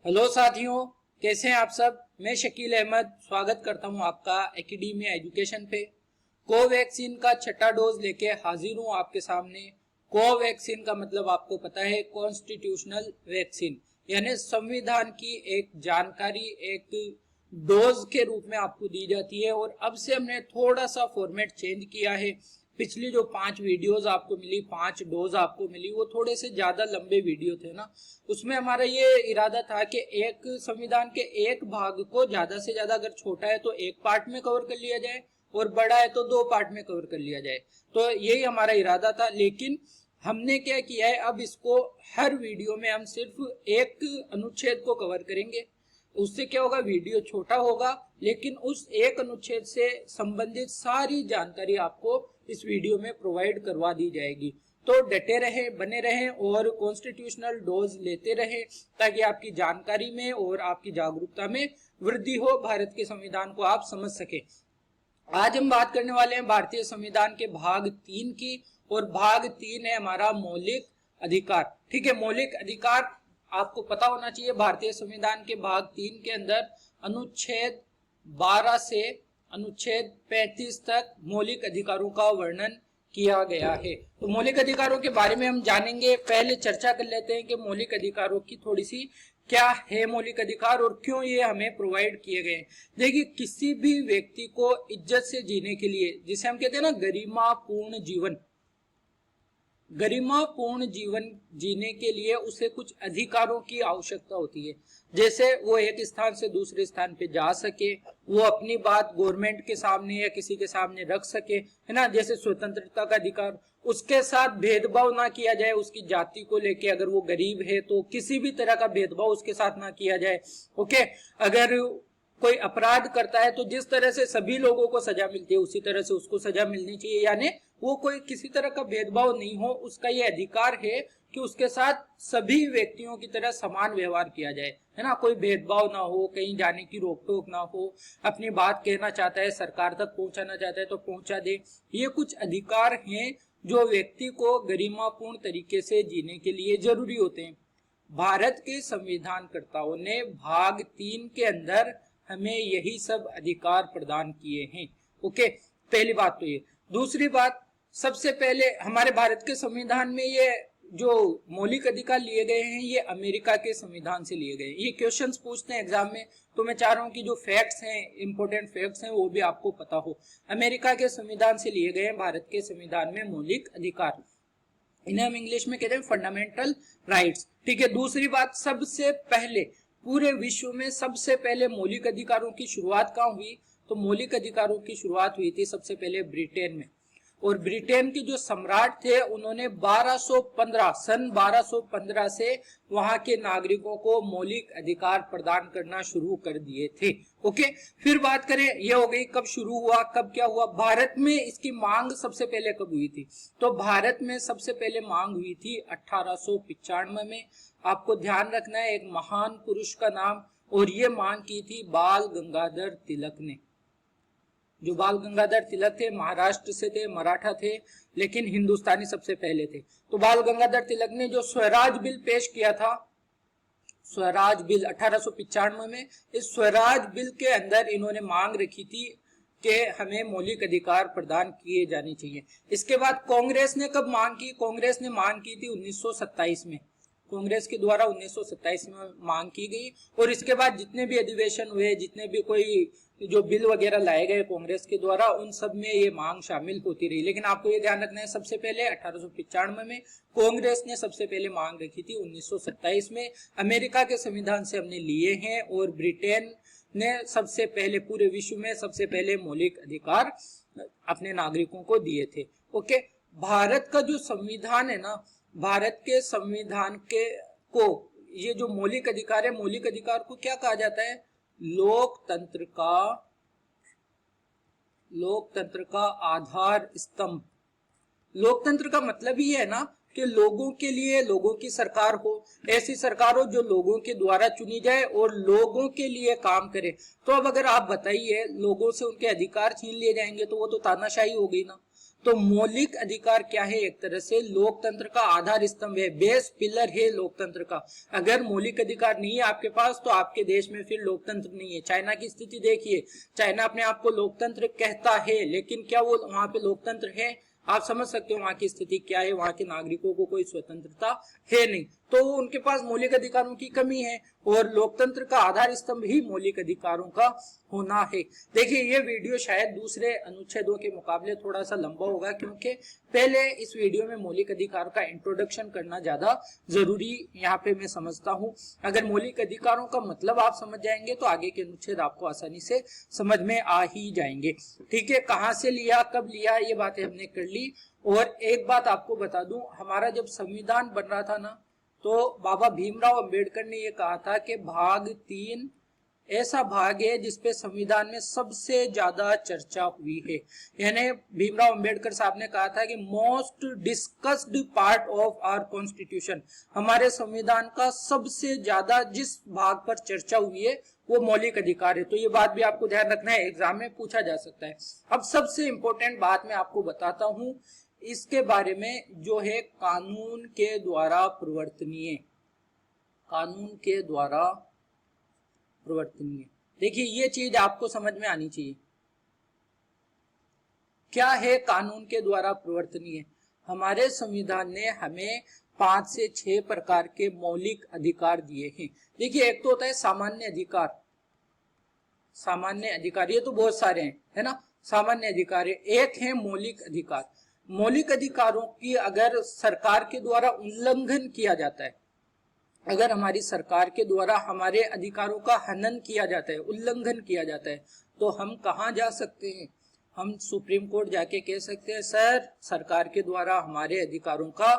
Hello साथियों, कैसे हैं आप सब। मैं शकील अहमद स्वागत करता हूं आपका एकेडमिया एजुकेशन पे। कोवैक्सीन का छठा डोज लेके हाजिर हूं आपके सामने। कोवैक्सीन का मतलब आपको पता है, कॉन्स्टिट्यूशनल वैक्सीन, यानी संविधान की एक जानकारी एक डोज के रूप में आपको दी जाती है। और अब से हमने थोड़ा सा फॉर्मेट चेंज किया है। पिछली जो 5 वीडियोस आपको मिली, 5 डोज आपको मिली, वो थोड़े से ज्यादा लंबे वीडियो थे ना। उसमें हमारा ये इरादा था कि एक संविधान के एक भाग को ज्यादा से ज्यादा, अगर छोटा है तो एक पार्ट में कवर कर लिया जाए और बड़ा है तो 2 पार्ट में कवर कर लिया जाए। तो यही हमारा इरादा था। लेकिन हमने क्या किया है, अब इसको हर वीडियो में हम सिर्फ एक अनुच्छेद को कवर करेंगे। उससे क्या होगा, वीडियो छोटा होगा लेकिन उस एक अनुच्छेद से संबंधित सारी जानकारी आपको इस वीडियो में प्रोवाइड करवा दी जाएगी। तो डटे रहे, बने रहें और कॉन्स्टिट्यूशनल डोज लेते रहें ताकि आपकी जानकारी में और आपकी जागरूकता में वृद्धि हो, भारत के संविधान को आप समझ सके। आज हम बात करने वाले हैं भारतीय संविधान के भाग 3 की, और भाग 3 है हमारा मौलिक अधिकार। ठीक है, मौलिक अधिकार आपको पता होना चाहिए। भारतीय संविधान के भाग 3 के अंदर अनुच्छेद 12 से अनुच्छेद 35 तक मौलिक अधिकारों का वर्णन किया गया है। तो मौलिक अधिकारों के बारे में हम जानेंगे। पहले चर्चा कर लेते हैं कि मौलिक अधिकारों की थोड़ी सी क्या है मौलिक अधिकार और क्यों ये हमें प्रोवाइड किए गए। देखिए, किसी भी व्यक्ति को इज्जत से जीने के लिए, जिसे हम कहते हैं ना गरिमापूर्ण जीवन, गरिमापूर्ण जीवन जीने के लिए उसे कुछ अधिकारों की आवश्यकता होती है। जैसे वो एक स्थान से दूसरे स्थान पे जा सके, वो अपनी बात गवर्नमेंट के सामने या किसी के सामने रख सके, है ना। जैसे स्वतंत्रता का अधिकार, उसके साथ भेदभाव ना किया जाए, उसकी जाति को लेके, अगर वो गरीब है तो किसी भी तरह का भेदभाव उसके साथ ना किया जाए। ओके, अगर कोई अपराध करता है तो जिस तरह से सभी लोगों को सजा मिलती है उसी तरह से उसको सजा मिलनी चाहिए, यानी वो कोई किसी तरह का भेदभाव नहीं हो। उसका ये अधिकार है कि उसके साथ सभी व्यक्तियों की तरह समान व्यवहार किया जाए, है ना। कोई भेदभाव ना हो, कहीं जाने की रोक टोक ना हो, अपनी बात कहना चाहता है, सरकार तक पहुंचाना चाहता है तो पहुंचा दे। ये कुछ अधिकार हैं जो व्यक्ति को गरिमापूर्ण तरीके से जीने के लिए जरूरी होते हैं। भारत के संविधानकर्ताओं ने भाग 3 के अंदर हमें यही सब अधिकार प्रदान किए हैं। ओके, पहली बात तो ये। दूसरी बात, सबसे पहले हमारे भारत के संविधान में ये जो मौलिक अधिकार लिए गए हैं ये अमेरिका के संविधान से लिए गए। ये क्वेश्चंस पूछते हैं एग्जाम में, तो मैं चाह रहा हूं कि जो फैक्ट्स हैं, इंपॉर्टेंट फैक्ट्स हैं, वो भी आपको पता हो। अमेरिका के संविधान से लिए गए हैं भारत के संविधान में मौलिक अधिकार। इन्हें हम इंग्लिश में कहते हैं फंडामेंटल राइट्स। ठीक है। दूसरी बात, सबसे पहले पूरे विश्व में सबसे पहले मौलिक अधिकारों की शुरुआत कहाँ हुई, तो मौलिक अधिकारों की शुरुआत हुई थी सबसे पहले ब्रिटेन में। और ब्रिटेन के जो सम्राट थे उन्होंने 1215 सन 1215 से वहां के नागरिकों को मौलिक अधिकार प्रदान करना शुरू कर दिए थे। ओके, फिर बात करें, ये हो गई कब शुरू हुआ, कब क्या हुआ। भारत में इसकी मांग सबसे पहले कब हुई थी, तो भारत में सबसे पहले मांग हुई थी 1895 में। आपको ध्यान रखना है, एक महान पुरुष का नाम, और ये मांग की थी बाल गंगाधर तिलक ने। जो बाल गंगाधर तिलक थे महाराष्ट्र से थे, मराठा थे, लेकिन हिंदुस्तानी सबसे पहले थे। तो बाल गंगाधर तिलक ने जो स्वराज बिल पेश किया था, स्वराज बिल 1895 में, इस स्वराज बिल के अंदर इन्होंने मांग रखी थी कि हमें मौलिक अधिकार प्रदान किए जाने चाहिए। इसके बाद कांग्रेस ने कब मांग की, कांग्रेस ने मांग की थी 1927 में। कांग्रेस के द्वारा 1927 में मांग की गई, और इसके बाद जितने भी अधिवेशन हुए, जितने भी कोई जो बिल वगैरह लाए गए कांग्रेस के द्वारा, उन सब में ये मांग शामिल होती रही। लेकिन आपको ये ध्यान रखना है, सबसे पहले 1895 में कांग्रेस ने सबसे पहले मांग रखी थी। 1927 में अमेरिका के संविधान से हमने लिए हैं, और ब्रिटेन ने सबसे पहले पूरे विश्व में सबसे पहले मौलिक अधिकार अपने नागरिकों को दिए थे। ओके, भारत का जो संविधान है ना, भारत के संविधान के को ये जो मौलिक अधिकार है, मौलिक अधिकार को क्या कहा जाता है, लोकतंत्र का आधार स्तंभ। लोकतंत्र का मतलब ही है ना कि लोगों के लिए लोगों की सरकार हो, ऐसी सरकार हो जो लोगों के द्वारा चुनी जाए और लोगों के लिए काम करे। तो अब अगर आप बताइए लोगों से उनके अधिकार छीन लिए जाएंगे तो वो तो तानाशाही हो गई ना। तो मौलिक अधिकार क्या है? एक तरह से लोकतंत्र का आधार स्तंभ है, बेस पिलर है लोकतंत्र का। अगर मौलिक अधिकार नहीं है आपके पास तो आपके देश में फिर लोकतंत्र नहीं है। चाइना की स्थिति देखिए, चाइना अपने आप को लोकतंत्र कहता है, लेकिन क्या वो वहां पे लोकतंत्र है? आप समझ सकते हो वहां की स्थिति क्या है, वहां के नागरिकों को कोई स्वतंत्रता है नहीं, तो उनके पास मौलिक अधिकारों की कमी है, और लोकतंत्र का आधार स्तंभ ही मौलिक अधिकारों का होना है। देखिए ये वीडियो शायद दूसरे अनुच्छेदों के मुकाबले थोड़ा सा लंबा होगा, क्योंकि पहले इस वीडियो में मौलिक अधिकार का इंट्रोडक्शन करना ज्यादा जरूरी यहाँ पे मैं समझता हूँ। अगर मौलिक अधिकारों का मतलब आप समझ जाएंगे तो आगे के अनुच्छेद आपको आसानी से समझ में आ ही जाएंगे। ठीक है, कहाँ से लिया, कब लिया, ये बातें हमने कर ली। और एक बात आपको बता दूं, हमारा जब संविधान बन रहा था ना, तो बाबा भीमराव अंबेडकर ने ये कहा था कि भाग 3 ऐसा भाग है जिसपे संविधान में सबसे ज्यादा चर्चा हुई है। यानी भीमराव अंबेडकर साहब ने कहा था कि most discussed part of our constitution, हमारे संविधान का सबसे ज्यादा जिस भाग पर चर्चा हुई है वो मौलिक अधिकार है। तो ये बात भी आपको ध्यान रखना है, एग्जाम में पूछा जा सकता है। अब सबसे इंपॉर्टेंट बात मैं आपको बताता हूं इसके बारे में, जो है कानून के द्वारा प्रवर्तनीय, कानून के द्वारा प्रवर्तनीय। देखिए ये चीज आपको समझ में आनी चाहिए, क्या है कानून के द्वारा प्रवर्तनीय। हमारे संविधान ने हमें 5 से 6 प्रकार के मौलिक अधिकार दिए हैं। देखिए एक तो होता है सामान्य अधिकार, सामान्य अधिकार ये तो बहुत सारे हैं, है ना, सामान्य अधिकार है। एक है मौलिक अधिकार। मौलिक अधिकारों की अगर सरकार के द्वारा उल्लंघन किया जाता है, अगर हमारी सरकार के द्वारा हमारे अधिकारों का हनन किया जाता है, उल्लंघन किया जाता है, तो हम कहाँ जा सकते हैं? हम सुप्रीम कोर्ट जाके कह सकते हैं सर सरकार के द्वारा हमारे अधिकारों का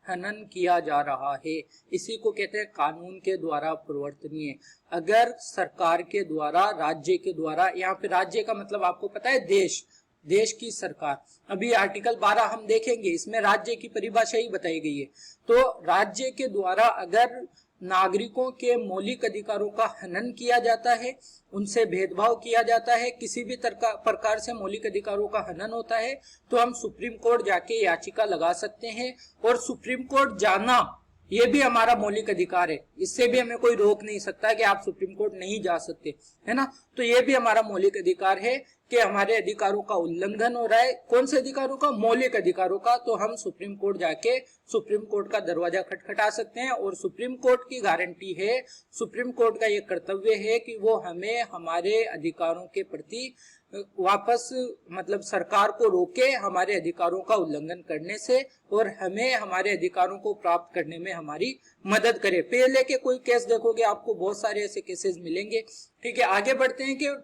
हनन किया जा रहा है। इसी को कहते हैं कानून के द्वारा प्रवर्तनीय। अगर सरकार के द्वारा, राज्य के द्वारा, यहाँ पे राज्य का मतलब आपको पता है देश, देश की सरकार। अभी आर्टिकल 12 हम देखेंगे, इसमें राज्य की परिभाषा ही बताई गई है। तो राज्य के द्वारा अगर नागरिकों के मौलिक अधिकारों का हनन किया जाता है, उनसे भेदभाव किया जाता है, किसी भी प्रकार से मौलिक अधिकारों का हनन होता है, तो हम सुप्रीम कोर्ट जाके याचिका लगा सकते हैं। और सुप्रीम कोर्ट जाना ये भी हमारा मौलिक अधिकार है, इससे भी हमें कोई रोक नहीं सकता कि आप सुप्रीम कोर्ट नहीं जा सकते, है ना। तो ये भी हमारा मौलिक अधिकार है कि हमारे अधिकारों का उल्लंघन हो रहा है। कौन से अधिकारों का? मौलिक अधिकारों का। तो हम सुप्रीम कोर्ट जाके सुप्रीम कोर्ट का दरवाजा खटखटा सकते हैं, और सुप्रीम कोर्ट की गारंटी है, सुप्रीम कोर्ट का ये कर्तव्य है कि वो हमें हमारे अधिकारों के प्रति वापस, मतलब सरकार को रोके हमारे अधिकारों का उल्लंघन करने से, और हमें हमारे अधिकारों को प्राप्त करने में हमारी मदद करे। पहले के कोई केस देखोगे आपको बहुत सारे ऐसे केसेस मिलेंगे। ठीक है, आगे बढ़ते हैं कि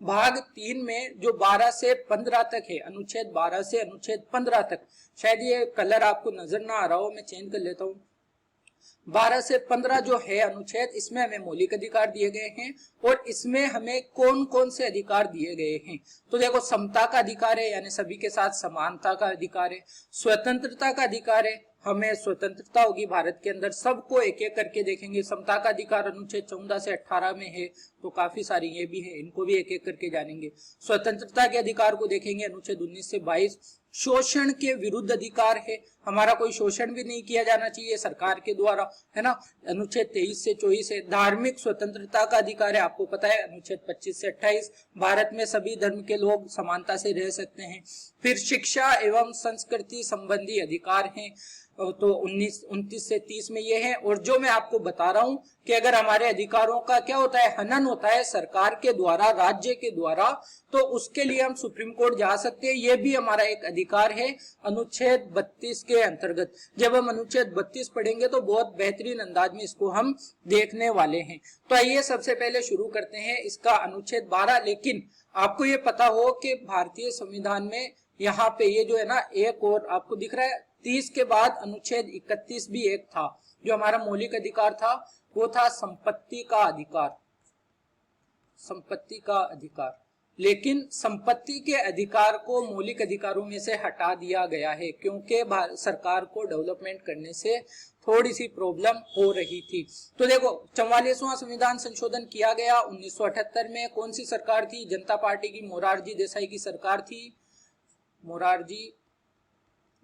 भाग 3 में जो 12 से 15 तक है, अनुच्छेद 12 से अनुच्छेद 15 तक, शायद ये कलर आपको नजर ना आ रहा हो, मैं चेंज कर लेता हूँ। 12 से 15 जो है अनुच्छेद, इसमें हमें मौलिक अधिकार दिए गए हैं, और इसमें हमें कौन कौन से अधिकार दिए गए हैं। तो देखो, समता का अधिकार है, यानी सभी के साथ समानता का अधिकार है। स्वतंत्रता का अधिकार है, हमें स्वतंत्रता होगी भारत के अंदर, सबको एक एक करके देखेंगे। समता का अधिकार अनुच्छेद 14 से 18 में है, तो काफी सारी ये भी है, इनको भी एक एक करके जानेंगे। स्वतंत्रता के अधिकार को देखेंगे अनुच्छेद 19 से 22। शोषण के विरुद्ध अधिकार है, हमारा कोई शोषण भी नहीं किया जाना चाहिए सरकार के द्वारा, है ना, अनुच्छेद 23 से 24 है। धार्मिक स्वतंत्रता का अधिकार है, आपको पता है, अनुच्छेद 25 से 28। भारत में सभी धर्म के लोग समानता से रह सकते हैं। फिर शिक्षा एवं संस्कृति संबंधी अधिकार हैं, तो 29 से 30 में ये है। और जो मैं आपको बता रहा हूं कि अगर हमारे अधिकारों का क्या होता है, हनन होता है सरकार के द्वारा, राज्य के द्वारा, तो उसके लिए हम सुप्रीम कोर्ट जा सकते हैं। ये भी हमारा एक अधिकार है अनुच्छेद 32 के अंतर्गत। जब हम अनुच्छेद 32 पढ़ेंगे तो बहुत बेहतरीन अंदाज में इसको हम देखने वाले हैं। तो आइए सबसे पहले शुरू करते हैं इसका अनुच्छेद 12। लेकिन आपको ये पता हो कि भारतीय संविधान में यहाँ पे ये जो है ना, एक और आपको दिख रहा है, 30 के बाद अनुच्छेद 31 भी एक था, जो हमारा मौलिक अधिकार था, वो था संपत्ति का अधिकार, संपत्ति का अधिकार। लेकिन संपत्ति के अधिकार को मौलिक अधिकारों में से हटा दिया गया है, क्योंकि सरकार को डेवलपमेंट करने से थोड़ी सी प्रॉब्लम हो रही थी। तो देखो, 44वां संविधान संशोधन किया गया 1978 में। कौन सी सरकार थी? जनता पार्टी की, मोरारजी देसाई की सरकार थी, मोरारजी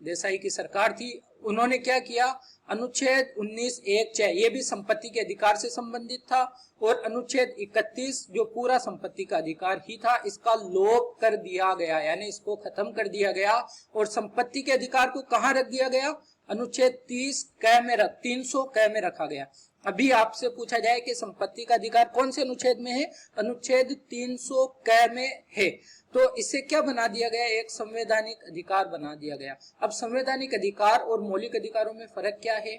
देसाई की सरकार थी, उन्होंने क्या किया, अनुच्छेद 19(1)(6) ये भी संपत्ति के अधिकार से संबंधित था, और अनुच्छेद 31 जो पूरा संपत्ति का अधिकार ही था, इसका लोप कर दिया गया, यानी इसको खत्म कर दिया गया, और संपत्ति के अधिकार को कहां रख दिया गया, अनुच्छेद 300 में रखा गया। अभी आपसे पूछा जाए कि संपत्ति का अधिकार कौन से अनुच्छेद में है, अनुच्छेद 300 में है, तो इससे क्या बना दिया गया, एक संवैधानिक अधिकार बना दिया गया। अब संवैधानिक अधिकार और मौलिक अधिकारों में फर्क क्या है,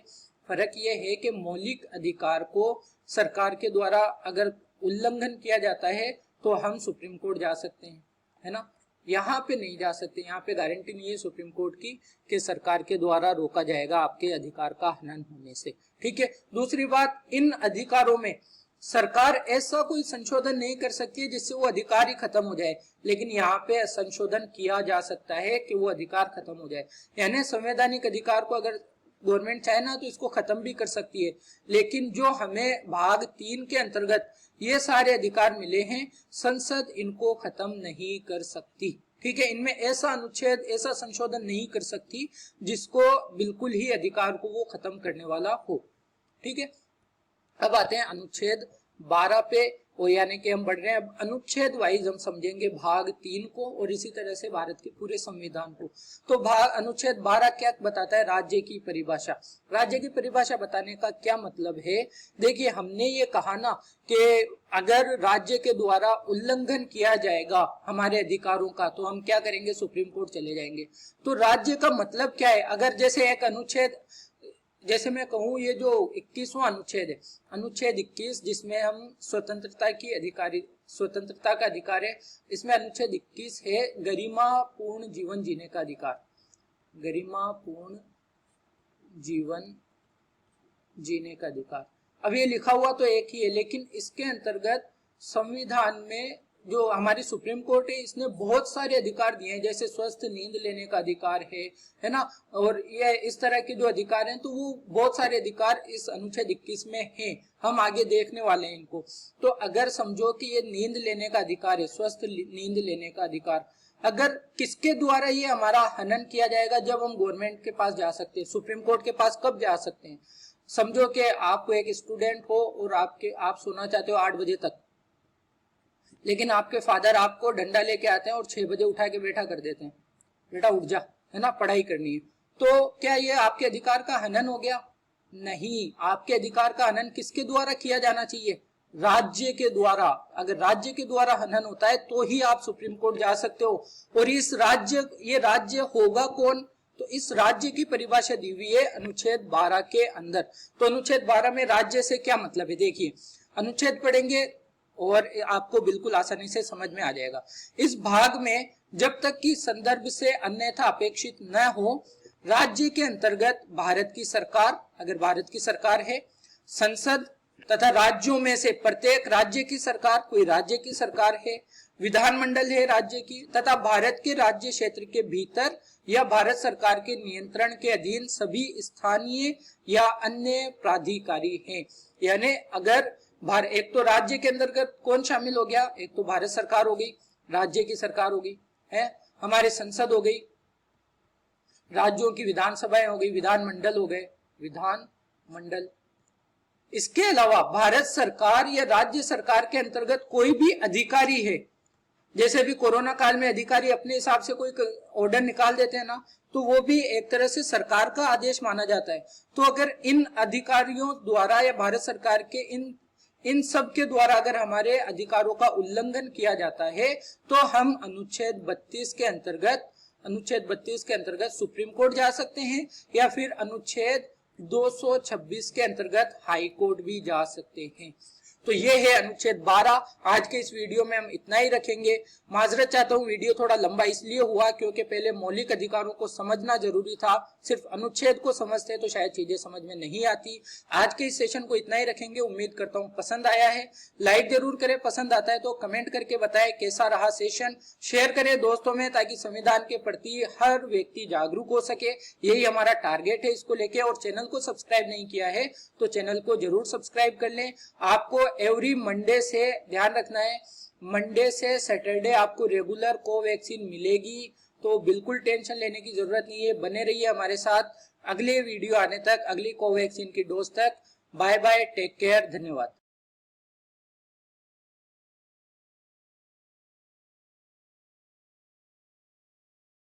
फर्क यह है कि मौलिक अधिकार को सरकार के द्वारा अगर उल्लंघन किया जाता है तो हम सुप्रीम कोर्ट जा सकते हैं, है ना, यहाँ पे नहीं जा सकते, यहाँ पे गारंटी नहीं है सुप्रीम कोर्ट की कि सरकार के द्वारा रोका जाएगा आपके अधिकार का हनन होने से। ठीक है, दूसरी बात, इन अधिकारों में सरकार ऐसा कोई संशोधन नहीं कर सकती है जिससे वो अधिकार ही खत्म हो जाए, लेकिन यहाँ पे संशोधन किया जा सकता है कि वो अधिकार खत्म हो जाए। यानी संवैधानिक अधिकार को अगर गवर्नमेंट चाहे ना तो इसको खत्म भी कर सकती है, लेकिन जो हमें भाग 3 के अंतर्गत ये सारे अधिकार मिले हैं, संसद इनको खत्म नहीं कर सकती। ठीक है, इनमें ऐसा अनुच्छेद, ऐसा संशोधन नहीं कर सकती जिसको बिल्कुल ही अधिकार को वो खत्म करने वाला हो। ठीक है, अब आते हैं अनुच्छेद 12 पे, और यानी कि हम बढ़ रहे हैं अब अनुच्छेद वाइज, हम समझेंगे भाग 3 को और इसी तरह से भारत के पूरे संविधान को। तो भाग अनुच्छेद 12 क्या बताता है, राज्य की परिभाषा। राज्य की परिभाषा बताने का क्या मतलब है, देखिए हमने ये कहा ना कि अगर राज्य के द्वारा उल्लंघन किया जाएगा हमारे अधिकारों का तो हम क्या करेंगे, सुप्रीम कोर्ट चले जाएंगे। तो राज्य का मतलब क्या है, अगर जैसे एक अनुच्छेद, जैसे मैं कहूं ये जो 21वां अनुच्छेद है, अनुच्छेद 21 जिसमें हम स्वतंत्रता का अधिकार है, इसमें अनुच्छेद 21 है गरिमापूर्ण जीवन जीने का अधिकार, गरिमापूर्ण जीवन जीने का अधिकार। अब ये लिखा हुआ तो एक ही है, लेकिन इसके अंतर्गत संविधान में जो हमारी सुप्रीम कोर्ट है इसने बहुत सारे अधिकार दिए हैं, जैसे स्वस्थ नींद लेने का अधिकार है ना, और ये इस तरह के जो अधिकार हैं, तो वो बहुत सारे अधिकार इस अनुच्छेद 21 में हैं, हम आगे देखने वाले हैं इनको। तो अगर समझो कि ये नींद लेने का अधिकार है, स्वस्थ नींद लेने का अधिकार, अगर किसके द्वारा ये हमारा हनन किया जाएगा, जब हम गवर्नमेंट के पास जा सकते हैं, सुप्रीम कोर्ट के पास कब जा सकते हैं, समझो कि आप एक स्टूडेंट हो और आप सोना चाहते हो 8 बजे तक, लेकिन आपके फादर आपको डंडा लेके आते हैं और 6 बजे उठा के बैठा कर देते हैं, बेटा उठ जा, है ना, पढ़ाई करनी है, तो क्या ये आपके अधिकार का हनन हो गया? नहीं, आपके अधिकार का हनन किसके द्वारा किया जाना चाहिए, राज्य के द्वारा। अगर राज्य के द्वारा हनन होता है तो ही आप सुप्रीम कोर्ट जा सकते हो। और ये राज्य होगा कौन, तो इस राज्य की परिभाषा दी हुई है अनुच्छेद 12 के अंदर। तो अनुच्छेद 12 में राज्य से क्या मतलब है, देखिए अनुच्छेद पढ़ेंगे और आपको बिल्कुल आसानी से समझ में आ जाएगा। इस भाग में जब तक कि संदर्भ से अन्यथा अपेक्षित न हो, राज्य के अंतर्गत भारत की सरकार, अगर भारत की सरकार है, संसद तथा राज्यों में से प्रत्येक राज्य की सरकार, कोई राज्य की सरकार है, विधानमंडल है राज्य की, तथा भारत के राज्य क्षेत्र के भीतर या भारत सरकार के नियंत्रण के अधीन सभी स्थानीय या अन्य प्राधिकारी हैं। यानी अगर एक तो राज्य के अंतर्गत कौन शामिल हो गया, एक तो भारत सरकार हो गई, राज्य की सरकार हो गई है, हमारे संसद हो गई, राज्यों की विधानसभाएं हो गई, विधानमंडल हो गए, विधानमंडल। इसके अलावा भारत सरकार या राज्य सरकार के अंतर्गत कोई भी अधिकारी है, जैसे भी कोरोना काल में अधिकारी अपने हिसाब से कोई ऑर्डर निकाल देते हैं ना, तो वो भी एक तरह से सरकार का आदेश माना जाता है। तो अगर इन अधिकारियों द्वारा या भारत सरकार के इन सब के द्वारा अगर हमारे अधिकारों का उल्लंघन किया जाता है तो हम अनुच्छेद 32 के अंतर्गत सुप्रीम कोर्ट जा सकते हैं, या फिर अनुच्छेद 226 के अंतर्गत हाई कोर्ट भी जा सकते हैं। तो ये है अनुच्छेद 12। आज के इस वीडियो में हम इतना ही रखेंगे। माजरत चाहता हूँ, वीडियो थोड़ा लंबा इसलिए हुआ क्योंकि पहले मौलिक अधिकारों को समझना जरूरी था, सिर्फ अनुच्छेद को समझते तो शायद चीजें समझ में नहीं आती। आज के इस सेशन को इतना ही रखेंगे। उम्मीद करता हूँ पसंद आया है। लाइक जरूर करें, पसंद आता है तो कमेंट करके बताएं कैसा रहा सेशन। शेयर करें दोस्तों में, ताकि संविधान के प्रति हर व्यक्ति जागरूक हो सके। यही हमारा टारगेट है इसको लेके। और चैनल को सब्सक्राइब नहीं किया है तो चैनल को जरूर सब्सक्राइब कर लें। आपको एवरी मंडे से ध्यान रखना है, मंडे से सैटरडे आपको रेगुलर कोवैक्सीन मिलेगी। तो बिल्कुल टेंशन लेने की जरूरत नहीं है। बने रहिए हमारे साथ अगले वीडियो आने तक, अगली कोवैक्सीन की डोज तक। बाय बाय, टेक केयर, धन्यवाद।